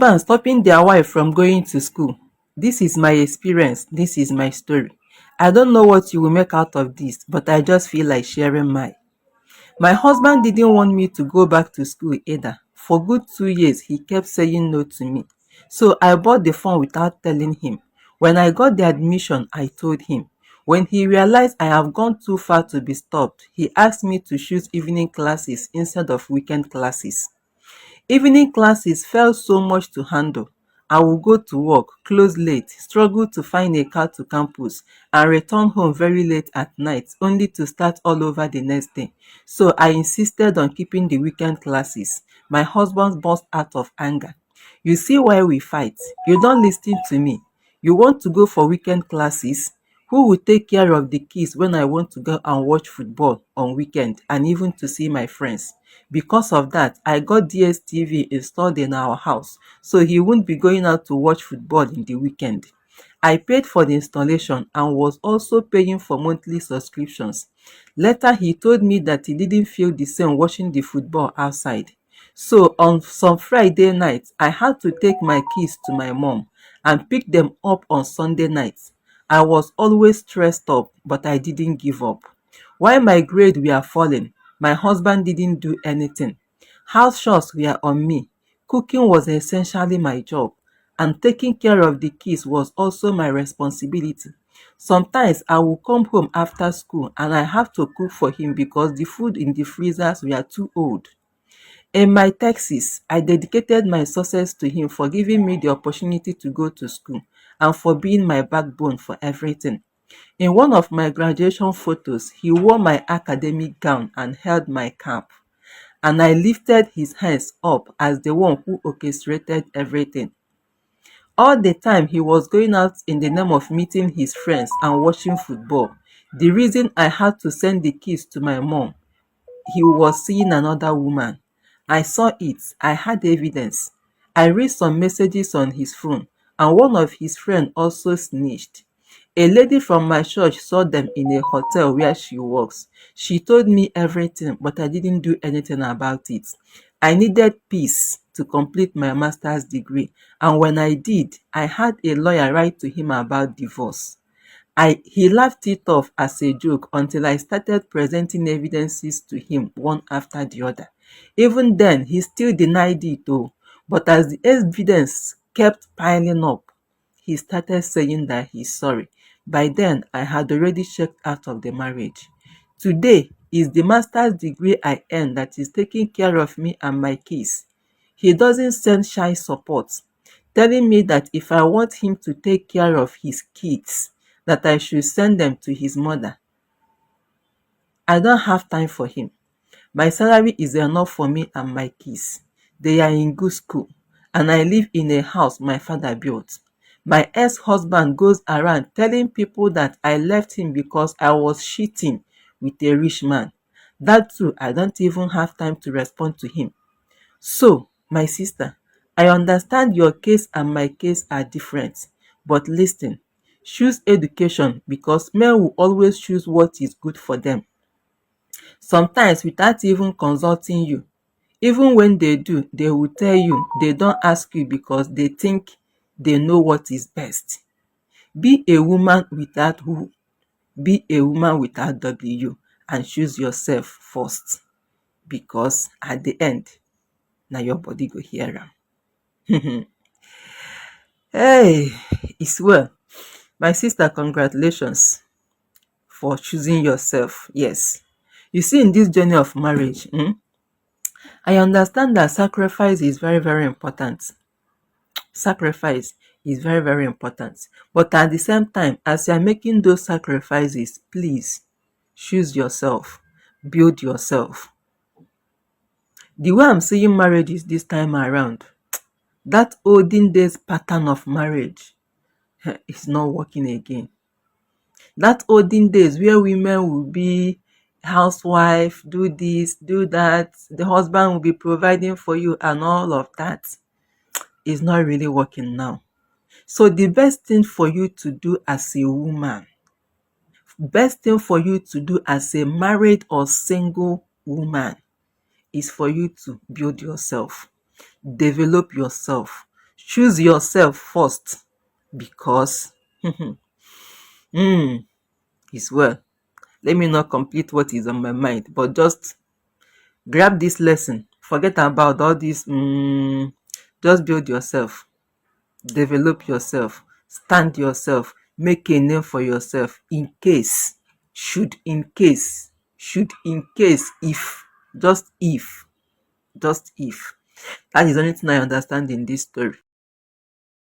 Husband stopping their wife from going to school. This is my experience. This is my story. I don't know what you will make out of this, but I just feel like sharing mine. My husband didn't want me to go back to school either. For good 2 years, he kept saying no to me. So I bought the phone without telling him. When I got the admission, I told him. When he realized I have gone too far to be stopped, he asked me to choose evening classes instead of weekend classes. Evening classes felt so much to handle. I would go to work, close late, struggle to find a car to campus, and return home very late at night, only to start all over the next day. So I insisted on keeping the weekend classes. My husband burst out of anger. You see why we fight? You don't listen to me. You want to go for weekend classes? Who will take care of the kids when I want to go and watch football on weekend and even to see my friends? Because of that, I got DSTV installed in our house, so he won't be going out to watch football in the weekend. I paid for the installation and was also paying for monthly subscriptions. Later, he told me that he didn't feel the same watching the football outside. So on some Friday nights, I had to take my kids to my mom and pick them up on Sunday nights. I was always stressed up, but I didn't give up. While my grades were falling, my husband didn't do anything. House chores were on me. Cooking was essentially my job, and taking care of the kids was also my responsibility. Sometimes I would come home after school and I have to cook for him because the food in the freezers were too old. In my thesis, I dedicated my success to him for giving me the opportunity to go to school and for being my backbone for everything. In one of my graduation photos, he wore my academic gown and held my cap, and I lifted his hands up as the one who orchestrated everything. All the time he was going out in the name of meeting his friends and watching football. The reason I had to send the keys to my mom, he was seeing another woman. I saw it. I had evidence. I read some messages on his phone, and one of his friends also snitched. A lady from my church saw them in a hotel where she works. She told me everything, but I didn't do anything about it. I needed peace to complete my master's degree, and when I did, I had a lawyer write to him about divorce. He laughed it off as a joke until I started presenting evidences to him one after the other. Even then, he still denied it though. But as the evidence kept piling up, he started saying that he's sorry. By then, I had already checked out of the marriage. Today is the master's degree I earned that is taking care of me and my kids. He doesn't send shy support, telling me that if I want him to take care of his kids, that I should send them to his mother. I don't have time for him. My salary is enough for me and my kids. They are in good school, and I live in a house my father built. My ex-husband goes around telling people that I left him because I was cheating with a rich man. That too, I don't even have time to respond to him. So, my sister, I understand your case and my case are different, but listen, choose education because men will always choose what is good for them, sometimes without even consulting you. Even when they do, they will tell you they don't ask you because they think they know what is best. Be a woman without who, be a woman without W, and choose yourself first because at the end, na your body go hear am. Hey, it's well. My sister, congratulations for choosing yourself. Yes. You see, in this journey of marriage, I understand that sacrifice is very, very important. Sacrifice is very, very important. But at the same time, as you are making those sacrifices, please choose yourself, build yourself. The way I'm seeing marriages this time around, that olden days pattern of marriage is not working again. That olden days where women will be housewife, do this, do that, the husband will be providing for you and all of that is not really working now. So the best thing for you to do as a woman, best thing for you to do as a married or single woman is for you to build yourself, develop yourself, Choose yourself first because is well. Let me not complete what is on my mind, but just grab this lesson. Forget about all this. Just build yourself, develop yourself, stand yourself, make a name for yourself in case, if, just if, that is the only thing I understand in this story.